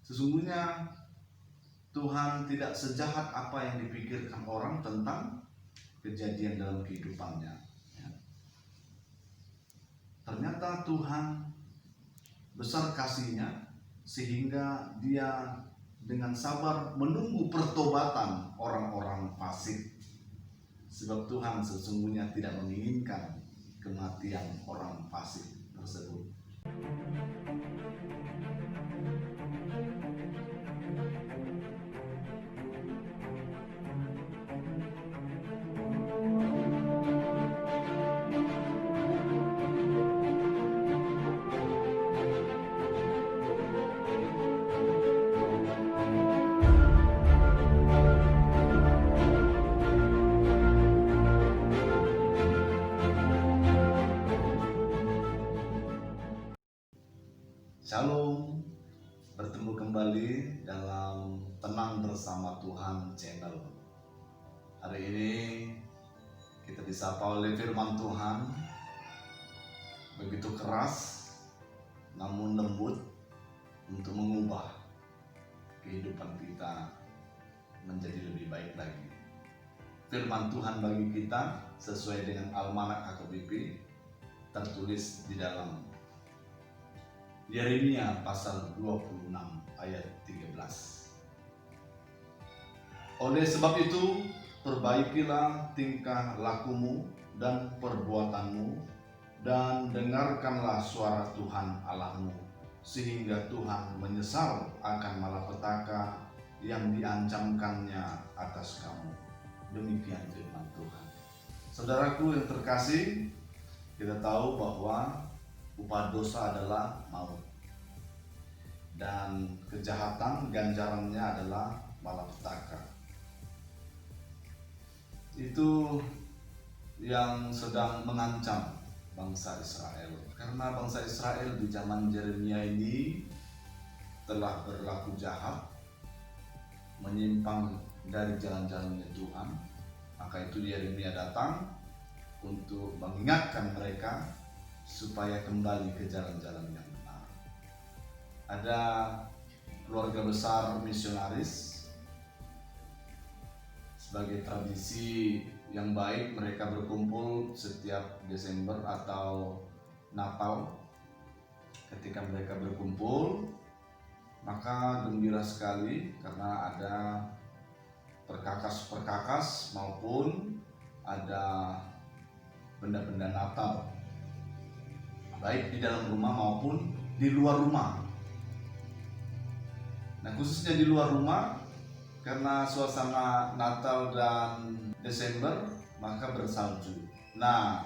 Sesungguhnya Tuhan tidak sejahat apa yang dipikirkan orang tentang kejadian dalam kehidupannya. Ternyata Tuhan besar kasih-Nya sehingga Dia dengan sabar menunggu pertobatan orang-orang fasik. Sebab Tuhan sesungguhnya tidak menginginkan kematian orang fasik tersebut. Shalom, bertemu kembali dalam Tenang Bersama Tuhan channel. Hari ini kita disapa oleh firman Tuhan, begitu keras namun lembut untuk mengubah kehidupan kita menjadi lebih baik lagi. Firman Tuhan bagi kita sesuai dengan Almanak HKBP tertulis di dalam Yeremia pasal 26 ayat 13. Oleh sebab itu, perbaikilah tingkah lakumu dan perbuatanmu, dan dengarkanlah suara Tuhan Allahmu, sehingga Tuhan menyesal akan malapetaka yang diancamkannya atas kamu. Demikian firman Tuhan. Saudaraku yang terkasih, kita tahu bahwa upah dosa adalah maut, dan kejahatan ganjarannya adalah malapetaka. Itu yang sedang mengancam bangsa Israel, karena bangsa Israel di zaman Yeremia ini telah berlaku jahat, menyimpang dari jalan-jalannya Tuhan. Maka itu Yeremia datang untuk mengingatkan mereka supaya kembali ke jalan-jalan yang benar. Ada keluarga besar misionaris, sebagai tradisi yang baik mereka berkumpul setiap Desember atau Natal. Ketika mereka berkumpul, maka gembira sekali karena ada perkakas-perkakas maupun ada benda-benda Natal, baik di dalam rumah maupun di luar rumah. Nah, khususnya di luar rumah, karena suasana Natal dan Desember, maka bersalju. Nah,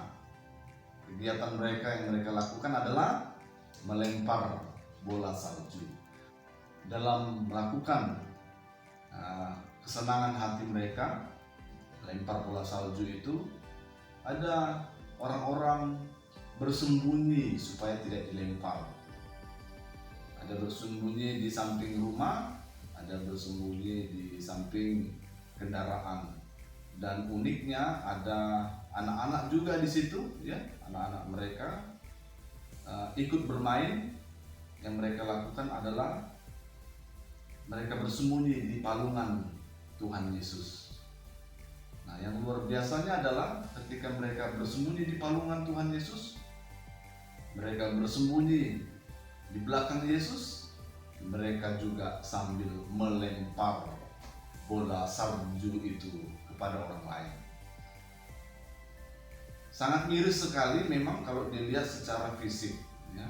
kegiatan mereka yang mereka lakukan adalah melempar bola salju. Dalam melakukan kesenangan hati mereka, melempar bola salju itu, ada orang-orang bersembunyi supaya tidak dilempar. Ada bersembunyi di samping rumah, ada bersembunyi di samping kendaraan. Dan uniknya ada anak-anak juga di situ, ya, anak-anak mereka ikut bermain. Yang mereka lakukan adalah mereka bersembunyi di palungan Tuhan Yesus. Nah, yang luar biasanya adalah ketika mereka bersembunyi di palungan Tuhan Yesus, mereka bersembunyi di belakang Yesus, mereka juga sambil melempar bola salju itu kepada orang lain. Sangat miris sekali memang kalau dilihat secara fisik, ya.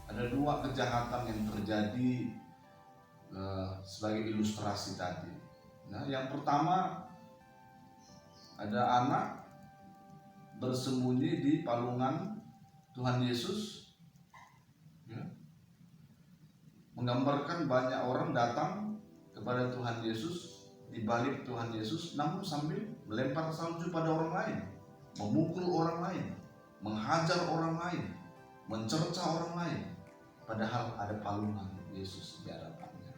Ada dua kejahatan yang terjadi sebagai ilustrasi tadi. Nah, yang pertama, ada anak bersembunyi di palungan Tuhan Yesus, ya, menggambarkan banyak orang datang kepada Tuhan Yesus, di balik Tuhan Yesus, namun sambil melempar salju pada orang lain, memukul orang lain, menghajar orang lain, mencerca orang lain, padahal ada palungan Yesus di hadapannya.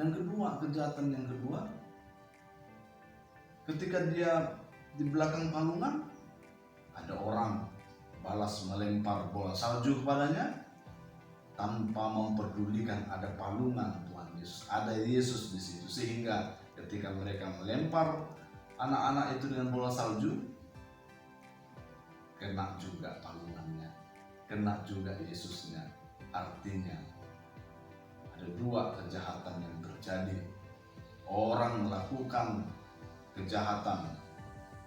Yang kedua, kejahatan yang kedua, ketika dia di belakang palungan, ada orang balas melempar bola salju kepadanya, tanpa memperdulikan ada palungan Tuhan Yesus, ada Yesus di situ, sehingga ketika mereka melempar anak-anak itu dengan bola salju, kena juga palungannya, kena juga Yesusnya. Artinya ada dua kejahatan yang terjadi. Orang melakukan kejahatan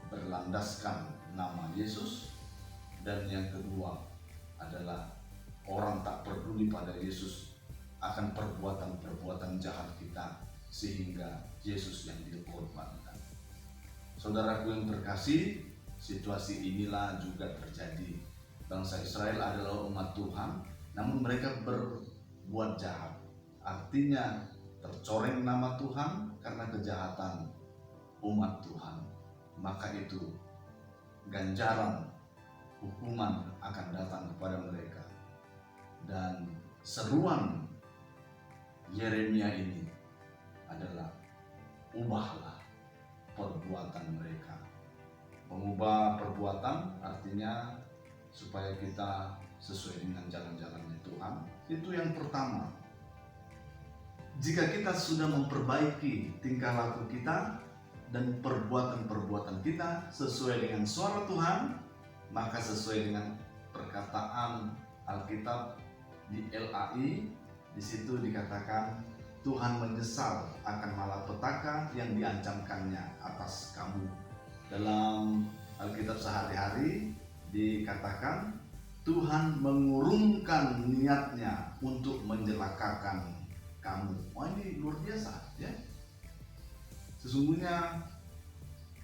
berlandaskan nama Yesus, dan yang kedua adalah orang tak peduli pada Yesus akan perbuatan-perbuatan jahat kita, sehingga Yesus yang dikorbankan. Saudaraku yang terkasih, situasi inilah juga terjadi. Bangsa Israel adalah umat Tuhan, namun mereka berbuat jahat. Artinya tercoreng nama Tuhan karena kejahatan umat Tuhan. Maka itu ganjaran hukuman akan datang kepada mereka. Dan seruan Yeremia ini adalah ubahlah perbuatan mereka. Mengubah perbuatan artinya supaya kita sesuai dengan jalan-jalannya Tuhan. Itu yang pertama. Jika kita sudah memperbaiki tingkah laku kita dan perbuatan-perbuatan kita sesuai dengan suara Tuhan, maka sesuai dengan perkataan Alkitab di LAI, di situ dikatakan Tuhan menyesal akan malapetaka yang diancamkannya atas kamu. Dalam Alkitab sehari-hari dikatakan Tuhan mengurungkan niatnya untuk menjelakakan kamu. Oh, ini luar biasa ya. Sesungguhnya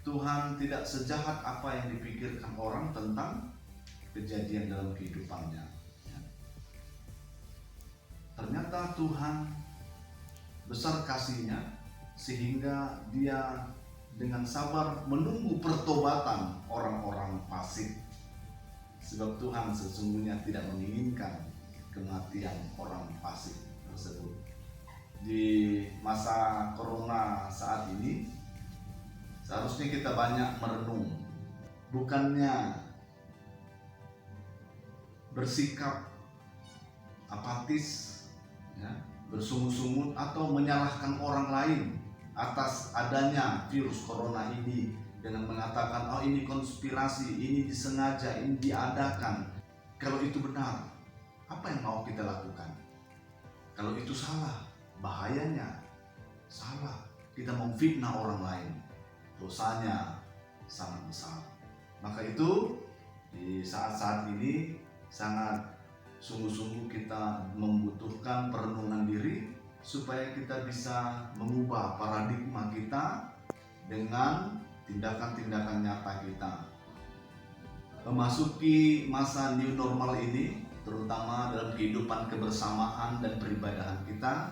Tuhan tidak sejahat apa yang dipikirkan orang tentang kejadian dalam kehidupannya. Ternyata Tuhan besar kasih-Nya sehingga Dia dengan sabar menunggu pertobatan orang-orang fasik. Sebab Tuhan sesungguhnya tidak menginginkan kematian orang fasik tersebut. Di masa corona saat ini seharusnya kita banyak merenung, bukannya bersikap apatis, ya, bersungut-sungut atau menyalahkan orang lain atas adanya virus corona ini dengan mengatakan oh ini konspirasi, ini disengaja, ini diadakan. Kalau itu benar, apa yang mau kita lakukan? Kalau itu salah, bahayanya salah, kita memfitnah orang lain, dosanya sangat besar. Maka itu di saat-saat ini sangat sungguh-sungguh kita membutuhkan perenungan diri supaya kita bisa mengubah paradigma kita dengan tindakan-tindakan nyata kita. Memasuki masa new normal ini, terutama dalam kehidupan kebersamaan dan peribadahan kita,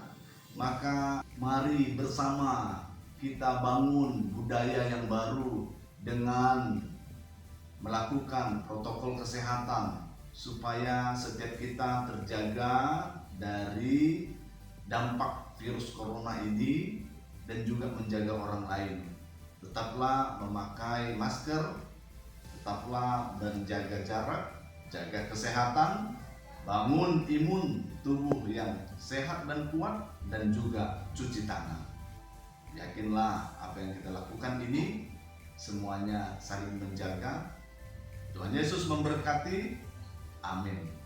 maka mari bersama kita bangun budaya yang baru dengan melakukan protokol kesehatan supaya setiap kita terjaga dari dampak virus corona ini dan juga menjaga orang lain. Tetaplah memakai masker, tetaplah menjaga jarak, jaga kesehatan, bangun imun tubuh yang sehat dan kuat, dan juga cuci tangan. Yakinlah apa yang kita lakukan ini semuanya saling menjaga. Tuhan Yesus memberkati. Amin.